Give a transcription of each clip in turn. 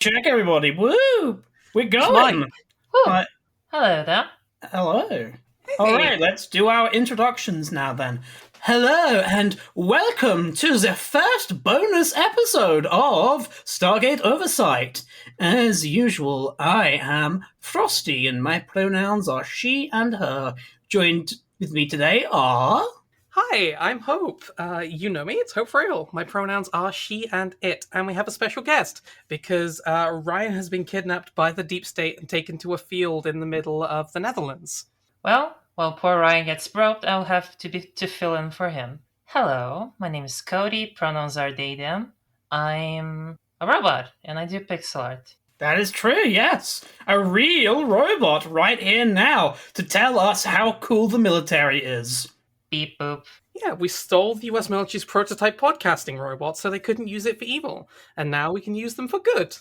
Check everybody. Woo! We're going. Hello there. Hello. All right, let's do our introductions now then. Hello and welcome to the first bonus episode of Stargate Oversight. As usual, I am Frosty and my pronouns are she and her. Joined with me today are... Hi, I'm Hope. You know me, it's Hope Frail. My pronouns are she and it. And we have a special guest, because Ryan has been kidnapped by the deep state and taken to a field in the middle of the Netherlands. Well, while poor Ryan gets groped, I'll have to fill in for him. Hello, my name is Cody, pronouns are they, them. I'm a robot, and I do pixel art. That is true, yes. A real robot right here now to tell us how cool the military is. Beep boop. Yeah, we stole the US military's prototype podcasting robot so they couldn't use it for evil. And now we can use them for good.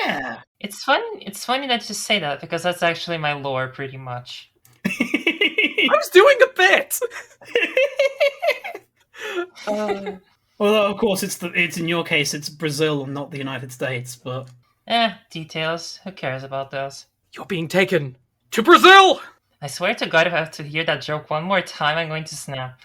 Yeah. It's funny that you say that, because that's actually my lore, pretty much. I was doing a bit! Although, of course, it's in your case, it's Brazil and not the United States, but... Details. Who cares about those? You're being taken to Brazil! I swear to God, if I have to hear that joke one more time, I'm going to snap.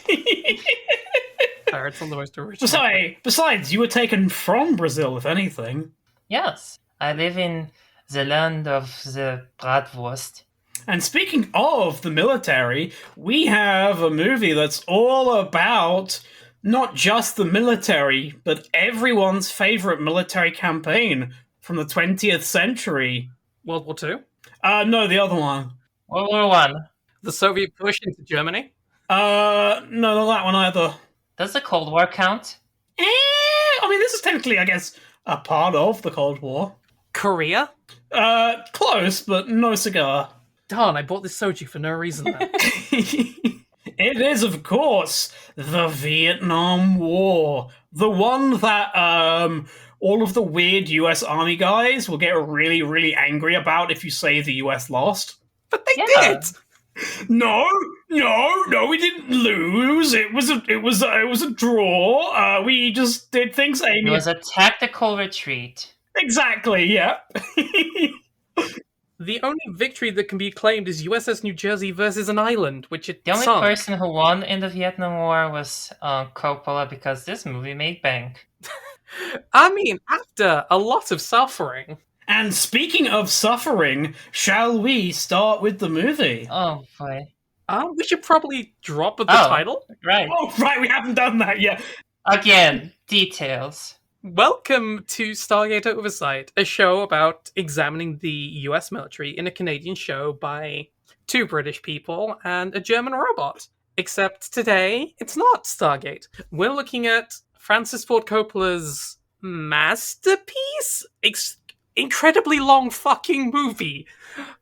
It's on the most original. Besides, you were taken from Brazil, if anything. Yes, I live in the land of the bratwurst. And speaking of the military, we have a movie that's all about not just the military, but everyone's favorite military campaign from the 20th century. World War II? No, the other one. World War One. The Soviet push into Germany? No, not that one either. Does the Cold War count? I mean, this is technically, I guess, a part of the Cold War. Korea? Close, but no cigar. Darn, I bought this soju for no reason then. It is, of course, the Vietnam War. The one that, all of the weird US Army guys will get really, really angry about if you say the US lost. But they did! No, we didn't lose. It was a draw. We just did things. It was a tactical retreat. Exactly. Yeah. The only victory that can be claimed is USS New Jersey versus an island, which it The only sunk. person who won in the Vietnam War was Coppola, because this movie made bank. I mean, after a lot of suffering. And speaking of suffering, shall we start with the movie? Oh boy. We should probably drop the title. Right. Oh, right, we haven't done that yet. Again, details. Welcome to Stargate Oversight, a show about examining the US military in a Canadian show by two British people and a German robot. Except today, it's not Stargate. We're looking at Francis Ford Coppola's masterpiece? Incredibly long fucking movie,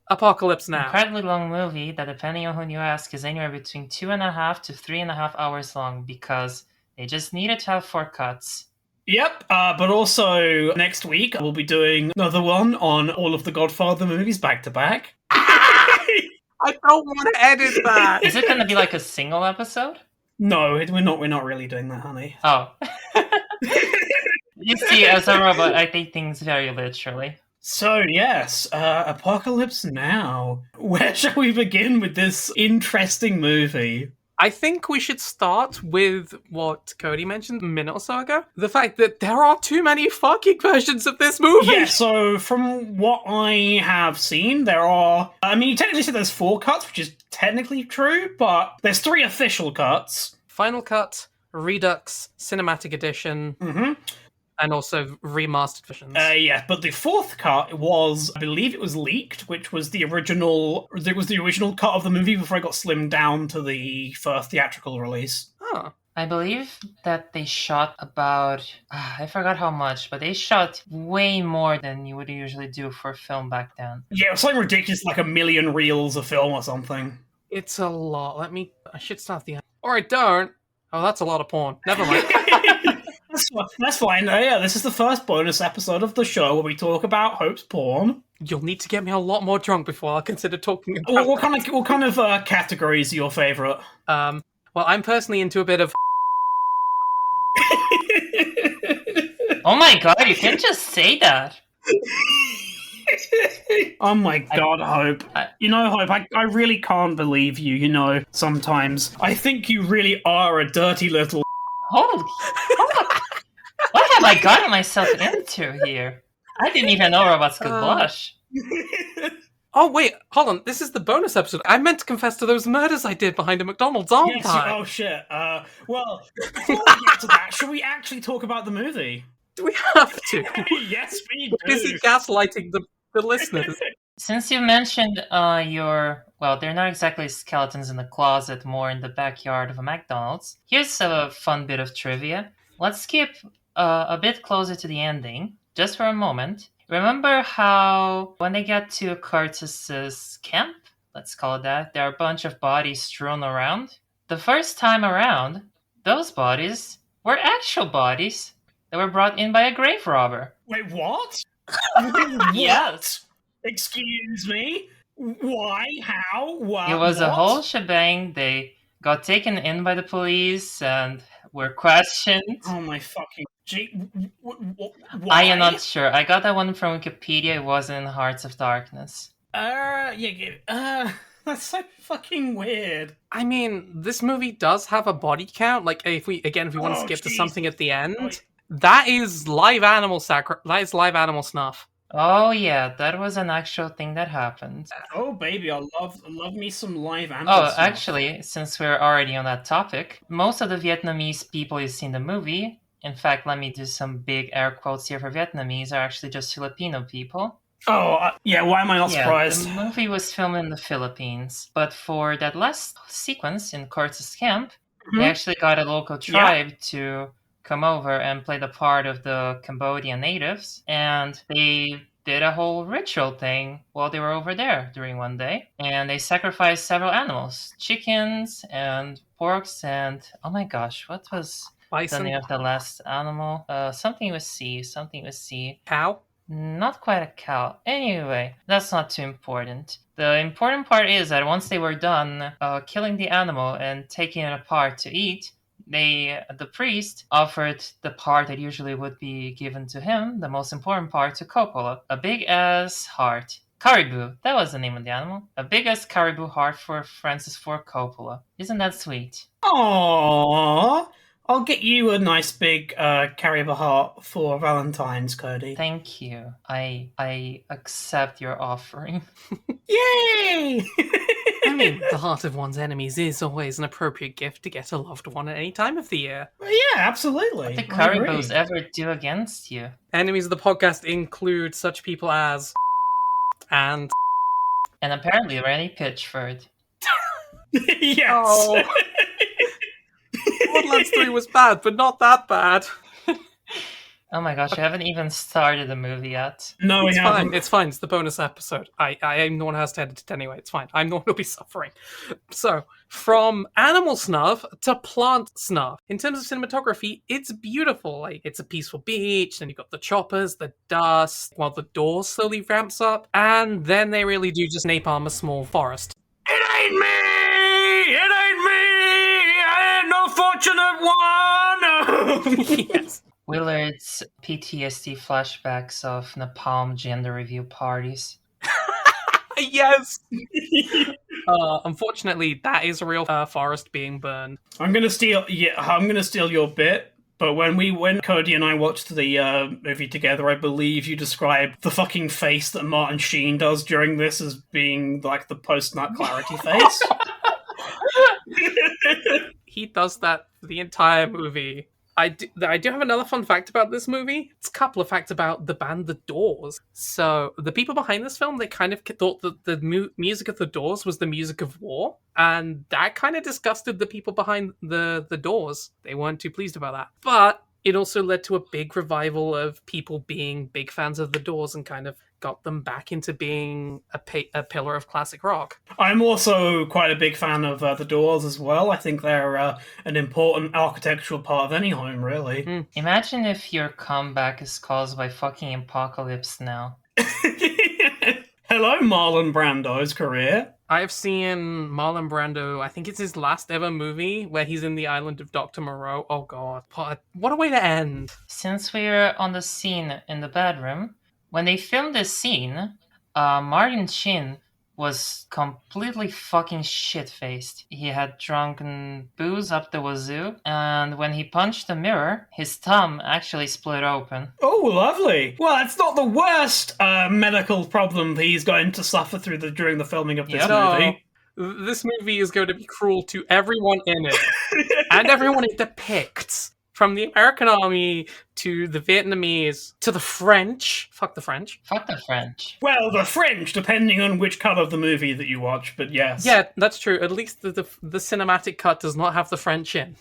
Apocalypse Now. Incredibly long movie that, depending on who you ask, is anywhere between 2.5 to 3.5 hours long, because they just needed to have 4 cuts. Yep, but also next week we'll be doing another one on all of the Godfather movies back to back. I don't want to edit that. Is it going to be like a single episode? No, we're not really doing that, honey. Oh. You see, as a robot, I take things very literally. So, yes, Apocalypse Now. Where shall we begin with this interesting movie? I think we should start with what Cody mentioned a minute or so ago. The fact that there are too many fucking versions of this movie! Yeah, so from what I have seen, there are... I mean, you technically said there's 4 cuts, which is technically true, but there's 3 official cuts. Final Cut, Redux, Cinematic Edition... Mm-hmm. And also remastered versions. Yeah, but the 4th cut was, I believe it was leaked, which was the original. It was the original cut of the movie before it got slimmed down to the first theatrical release. Oh. I believe that they shot about, I forgot how much, but they shot way more than you would usually do for film back then. Yeah, it was something ridiculous, like 1 million reels of film or something. It's a lot. I should start the... Or I don't. Oh, that's a lot of porn. Never mind. That's fine. Yeah, this is the first bonus episode of the show where we talk about Hope's porn. You'll need to get me a lot more drunk before I'll consider talking about... What kind of categories are your favourite? Well, I'm personally into a bit of... Oh my god, you can't just say that. Oh my god, Hope. I- Hope, I really can't believe you, sometimes. I think you really are a dirty little... Holy, what have I gotten myself into here? I didn't even know robots could blush. Oh, wait, hold on. This is the bonus episode. I meant to confess to those murders I did behind a McDonald's, aren't Yes, I? oh shit. Well, before we get to that, should we actually talk about the movie? Do we have to? Yes, we We're busy do. gaslighting the listeners. Since you mentioned well, they're not exactly skeletons in the closet, more in the backyard of a McDonald's. Here's a fun bit of trivia. Let's skip a bit closer to the ending, just for a moment. Remember how when they get to Curtis's camp, let's call it that, there are a bunch of bodies strewn around? The first time around, those bodies were actual bodies that were brought in by a grave robber. Wait, what? What? Yes. Excuse me? Why? How? What? It was a What? whole shebang. They got taken in by the police and were questioned. Oh my fucking... Why? I am not sure. I got that one from Wikipedia. It wasn't in Hearts of Darkness. That's so fucking weird. I mean, this movie does have a body count. Like, if we want to skip to something at the end, Wait. that is live animal live animal snuff. Oh yeah, that was an actual thing that happened. Oh baby, I love me some live animal Oh, stuff. actually, since we're already on that topic, most of the Vietnamese people you see in the movie, in fact, let me do some big air quotes here for Vietnamese, are actually just Filipino people. Oh, yeah, why am I not Yeah, surprised? the movie was filmed in the Philippines, but for that last sequence in Curtis camp, they actually got a local tribe to come over and play the part of the Cambodian natives, and they did a whole ritual thing while they were over there during one day, and they sacrificed several animals, chickens and porks, and oh my gosh, what was the Bison, name of the last animal? Something with C. cow. Not quite a cow. Anyway, that's not too important. The important part is that once they were done killing the animal and taking it apart to eat, the priest offered the part that usually would be given to him, the most important part, to Coppola. A big-ass heart. Caribou, that was the name of the animal. A big-ass caribou heart for Francis Ford Coppola. Isn't that sweet? Aww. I'll get you a nice big caribou heart for Valentine's, Cody. Thank you. I accept your offering. Yay! I mean, the heart of one's enemies is always an appropriate gift to get a loved one at any time of the year. Yeah, absolutely. What did I agree. caribous ever do against you? Enemies of the podcast include such people as and apparently Randy Pitchford. Yes. Oh. Borderlands 3 was bad, but not that bad. Oh my gosh, I haven't even started the movie yet. No, It's we fine. haven't. It's fine. It's the bonus episode. I am the one who has to edit it anyway. It's fine. I'm the one who'll be suffering. So, from animal snuff to plant snuff. In terms of cinematography, it's beautiful. Like, it's a peaceful beach, and you've got the choppers, the dust, while the door slowly ramps up, and then they really do just napalm a small forest. It ain't me! It ain't me! I ain't no fortunate one! Yes. Willard's PTSD flashbacks of napalm gender review parties. Yes. Unfortunately, that is a real forest being burned. I'm gonna steal your bit. But when Cody and I watched the movie together, I believe you described the fucking face that Martin Sheen does during this as being like the post-nut clarity face. He does that for the entire movie. I do have another fun fact about this movie. It's a couple of facts about the band The Doors. So, the people behind this film, they kind of thought that the music of The Doors was the music of war. And that kind of disgusted the people behind the Doors. They weren't too pleased about that. But it also led to a big revival of people being big fans of The Doors and kind of got them back into being a pillar of classic rock. I'm also quite a big fan of The Doors as well. I think they're an important architectural part of any home, really. Imagine if your comeback is caused by fucking apocalypse now. Hello, Marlon Brando's career. I have seen Marlon Brando, I think it's his last ever movie, where he's in the island of Dr. Moreau. Oh god, what a way to end. Since we're on the scene in the bedroom, when they filmed this scene, Martin Sheen was completely fucking shit-faced. He had drunken booze up the wazoo, and when he punched the mirror, his thumb actually split open. Oh, lovely. Well, it's not the worst medical problem he's going to suffer during the filming of this movie. This movie is going to be cruel to everyone in it, and everyone it depicts. From the American army to the Vietnamese to the French. Fuck the French. Fuck the French. Well, the French, depending on which cut of the movie that you watch, but yes. Yeah, that's true. At least the cinematic cut does not have the French in.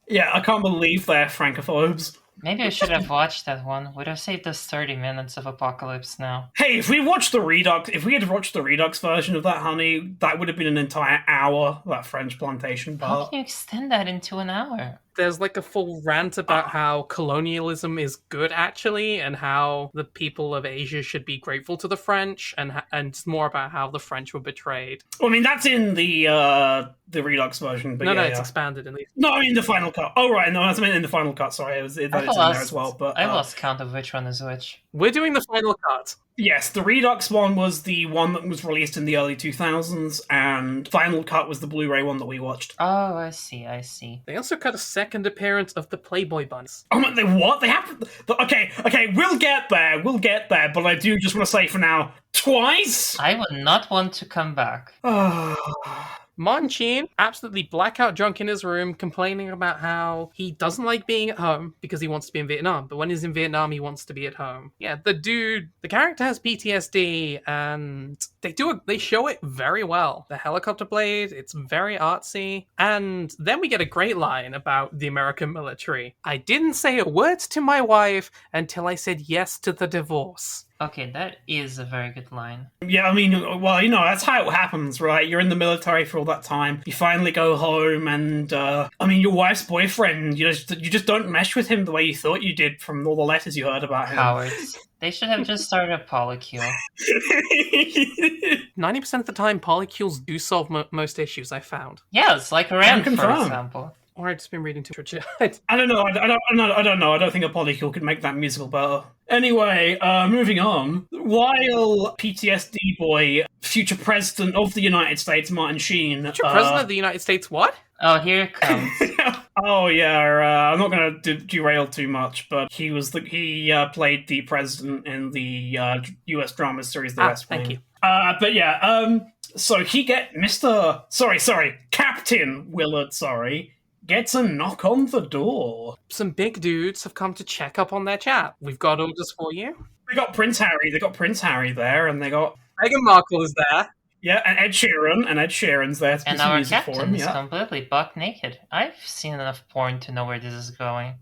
Yeah, I can't believe they're francophobes. Maybe I should have watched that one. Would have saved us 30 minutes of apocalypse now. Hey, if we had watched the Redux version of that, honey, that would have been an entire hour, that French plantation part. How can you extend that into an hour? There's like a full rant about how colonialism is good, actually, and how the people of Asia should be grateful to the French, and it's more about how the French were betrayed. Well, I mean, that's in the Redux version, but it's expanded in the... No, I mean the final cut. Oh, right, no, I meant in the final cut, sorry. It's in there as well, but... I lost count of which one is which. We're doing the final cut. Yes, the Redux one was the one that was released in the early 2000s, and Final Cut was the Blu-ray one that we watched. Oh, I see. They also cut a second appearance of the Playboy Bunnies. Oh, what? They have... Okay, we'll get there, but I do just want to say for now, twice? I would not want to come back. Martin Sheen, absolutely blackout drunk in his room, complaining about how he doesn't like being at home because he wants to be in Vietnam, but when he's in Vietnam, he wants to be at home. Yeah, the character has PTSD, and they show it very well. The helicopter blade, it's very artsy, and then we get a great line about the American military. I didn't say a word to my wife until I said yes to the divorce. Okay, that is a very good line. Yeah, I mean, well, that's how it happens, right? You're in the military for all that time. You finally go home, and, your wife's boyfriend, you just don't mesh with him the way you thought you did from all the letters you heard about him. Cowards. They should have just started a polycule. 90% of the time, polycules do solve most issues, I found. Yeah, it's like Iran, for example. Or I've just been reading too much. I don't know. I don't know. I don't think a polycule could make that musical better. Anyway, moving on. While PTSD boy, future president of the United States, Martin Sheen... Future president of the United States what? Oh, here it comes. Oh, yeah. I'm not going to derail too much, but he played the president in the U.S. drama series The West Wing. Thank you. But yeah, so Captain Willard, gets a knock on the door. Some big dudes have come to check up on their chap. We've got orders for you. They got Prince Harry there, and they got... Meghan Markle is there. Yeah, and Ed Sheeran's there to do some music for him. And our captain is completely buck naked. I've seen enough porn to know where this is going.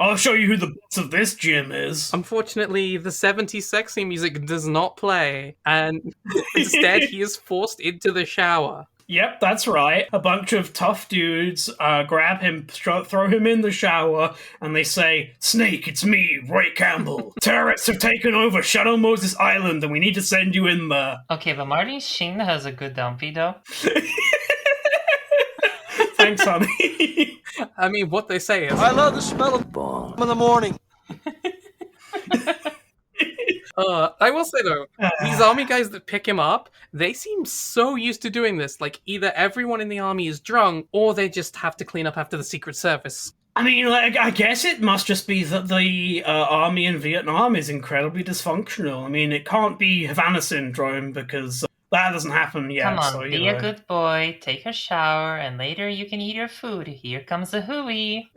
I'll show you who the boss of this gym is. Unfortunately, the 70s sexy music does not play, and instead he is forced into the shower. Yep, that's right. A bunch of tough dudes grab him, throw him in the shower, and they say, "Snake, it's me, Roy Campbell. Terrorists have taken over Shadow Moses Island, and we need to send you in there." Okay, but Martin Sheen has a good dumpy, though. Thanks, honey. I mean, what they say is... I love the smell of bomb in the morning. I will say though, these army guys that pick him up, they seem so used to doing this. Like, either everyone in the army is drunk, or they just have to clean up after the Secret Service. I mean, I guess it must just be that the army in Vietnam is incredibly dysfunctional. I mean, it can't be Havana syndrome, because that doesn't happen yet. Come on, so, be a good boy, take a shower, and later you can eat your food. Here comes the hooey.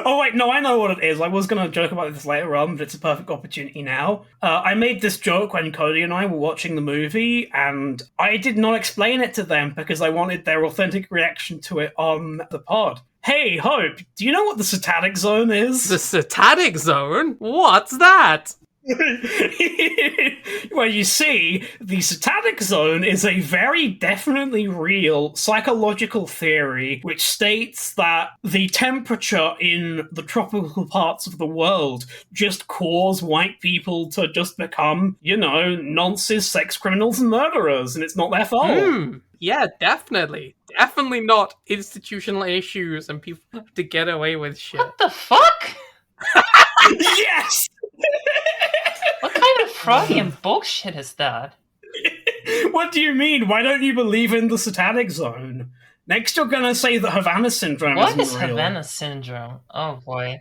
Oh, wait, no, I know what it is. I was going to joke about this later on, but it's a perfect opportunity now. I made this joke when Cody and I were watching the movie, and I did not explain it to them because I wanted their authentic reaction to it on the pod. Hey, Hope, do you know what the Satanic Zone is? The Satanic Zone? What's that? Well, you see, the Satanic Zone is a very definitely real psychological theory which states that the temperature in the tropical parts of the world just cause white people to just become, nonces, sex criminals and murderers, and it's not their fault. Yeah, definitely. Definitely not institutional issues and people have to get away with shit. What the fuck? Yes! What kind of Freudian bullshit is that? What do you mean? Why don't you believe in the satanic zone? Next, you're gonna say that Havana syndrome What isn't is real. Havana syndrome? Oh boy.